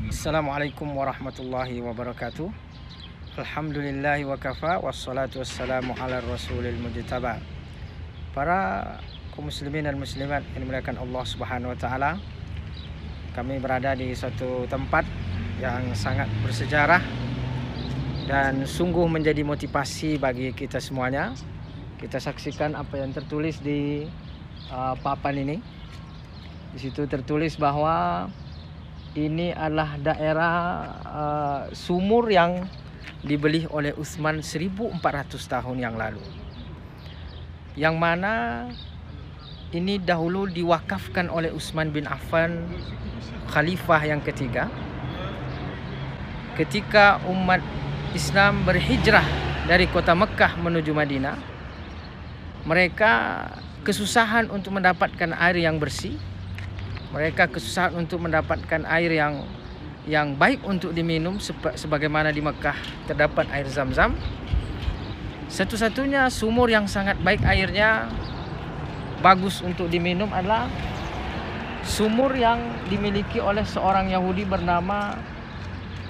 Assalamualaikum warahmatullahi wabarakatuh. Alhamdulillahi wa kafa, wassalatu wassalamu ala rasulil mujtaba. Para kaum muslimin dan muslimat yang dimuliakan Allah Subhanahu wa taala, kami berada di suatu tempat yang sangat bersejarah dan sungguh menjadi motivasi bagi kita semuanya. Kita saksikan apa yang tertulis di papan ini. Di situ tertulis bahwa ini adalah daerah sumur yang dibeli oleh Utsman 1400 tahun yang lalu. Yang mana ini dahulu diwakafkan oleh Utsman bin Affan, khalifah yang ketiga. Ketika umat Islam berhijrah dari kota Mekah menuju Madinah, mereka kesusahan untuk mendapatkan air yang bersih. Mereka kesusahan untuk mendapatkan air yang baik untuk diminum, sebagaimana di Mekah terdapat air Zam-Zam. Satu-satunya sumur yang sangat baik airnya, bagus untuk diminum, adalah sumur yang dimiliki oleh seorang Yahudi bernama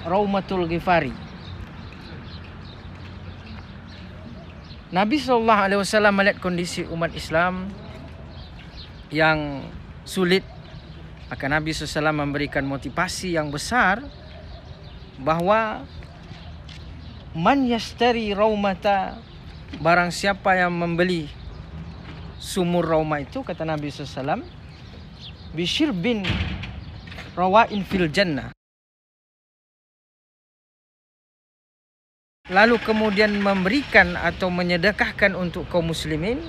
Raumatul Ghifari. Nabi SAW melihat kondisi umat Islam yang sulit, maka Nabi SAW memberikan motivasi yang besar bahwa man yashtari raumata, barang siapa yang membeli sumur Rauma itu, kata Nabi SAW, bishirbin rawain fil jannah, lalu kemudian memberikan atau menyedekahkan untuk kaum muslimin,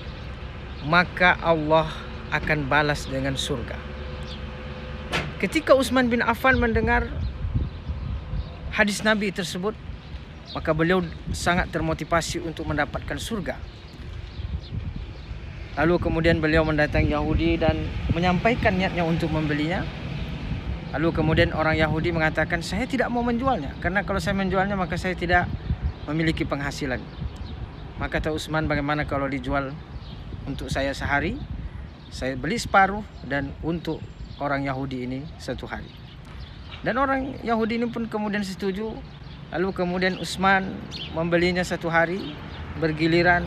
maka Allah akan balas dengan surga. Ketika Utsman bin Affan mendengar hadis Nabi tersebut, maka beliau sangat termotivasi untuk mendapatkan surga. Lalu kemudian beliau mendatangi Yahudi dan menyampaikan niatnya untuk membelinya. Lalu kemudian orang Yahudi mengatakan, saya tidak mau menjualnya, karena kalau saya menjualnya maka saya tidak memiliki penghasilan. Maka kata Utsman, bagaimana kalau dijual untuk saya sehari? Saya beli separuh dan untuk orang Yahudi ini satu hari. Dan orang Yahudi ini pun kemudian setuju. Lalu kemudian Utsman membelinya satu hari bergiliran.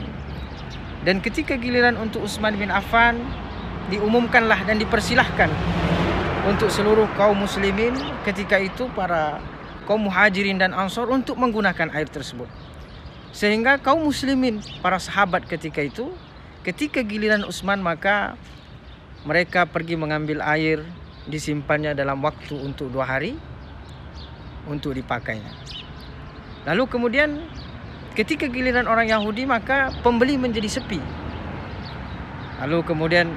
Dan ketika giliran untuk Utsman bin Affan, diumumkanlah dan dipersilahkan untuk seluruh kaum muslimin ketika itu, para kaum muhajirin dan ansor, untuk menggunakan air tersebut. Sehingga kaum muslimin, para sahabat ketika itu, ketika giliran Utsman, maka mereka pergi mengambil air, disimpannya dalam waktu untuk 2 hari untuk dipakainya. Lalu kemudian ketika giliran orang Yahudi, maka pembeli menjadi sepi. Lalu kemudian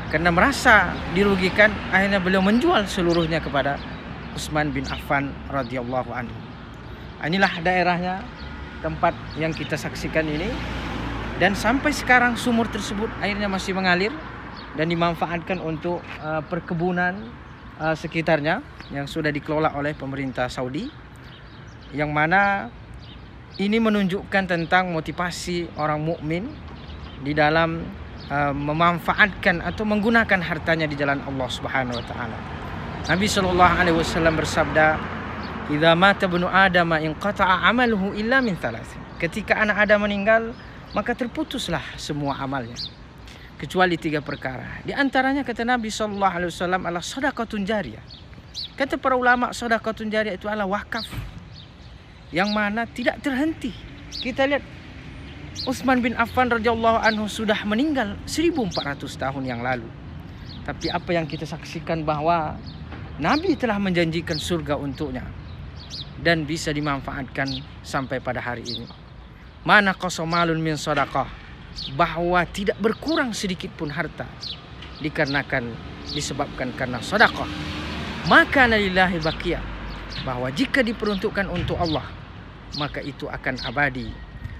karena merasa dirugikan, akhirnya beliau menjual seluruhnya kepada Utsman bin Affan radhiyallahu anhu. Inilah daerahnya, tempat yang kita saksikan ini. Dan sampai sekarang sumur tersebut airnya masih mengalir dan dimanfaatkan untuk perkebunan sekitarnya yang sudah dikelola oleh pemerintah Saudi, yang mana ini menunjukkan tentang motivasi orang mukmin di dalam memanfaatkan atau menggunakan hartanya di jalan Allah Subhanahu wa taala. Nabi sallallahu alaihi wasallam bersabda, "Idza mata ibnu Adam inqata'a 'amaluhu illa min thalathin." Ketika anak Adam meninggal, maka terputuslah semua amalnya kecuali 3 perkara. Di antaranya, kata Nabi sallallahu alaihi wasallam, adalah sedekahun jariyah. Kata para ulama, sedekahun jariyah itu adalah wakaf yang mana tidak terhenti. Kita lihat Utsman bin Affan radhiyallahu anhu sudah meninggal 1400 tahun yang lalu. Tapi apa yang kita saksikan bahwa Nabi telah menjanjikan surga untuknya dan bisa dimanfaatkan sampai pada hari ini. Mana qasamalun min sadaqah, bahwa tidak berkurang sedikit pun harta disebabkan karena sedekah. Maka lillahi baqiyah, bahwa jika diperuntukkan untuk Allah, maka itu akan abadi,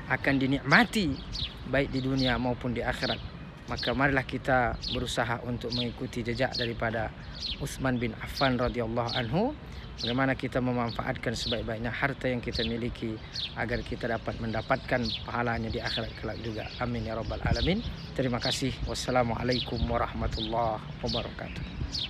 akan dinikmati baik di dunia maupun di akhirat. Maka marilah kita berusaha untuk mengikuti jejak daripada Utsman bin Affan radhiyallahu anhu, bagaimana kita memanfaatkan sebaik-baiknya harta yang kita miliki agar kita dapat mendapatkan pahalanya di akhirat kelak juga. Amin ya rabbal alamin. Terima kasih. Wassalamualaikum warahmatullahi wabarakatuh.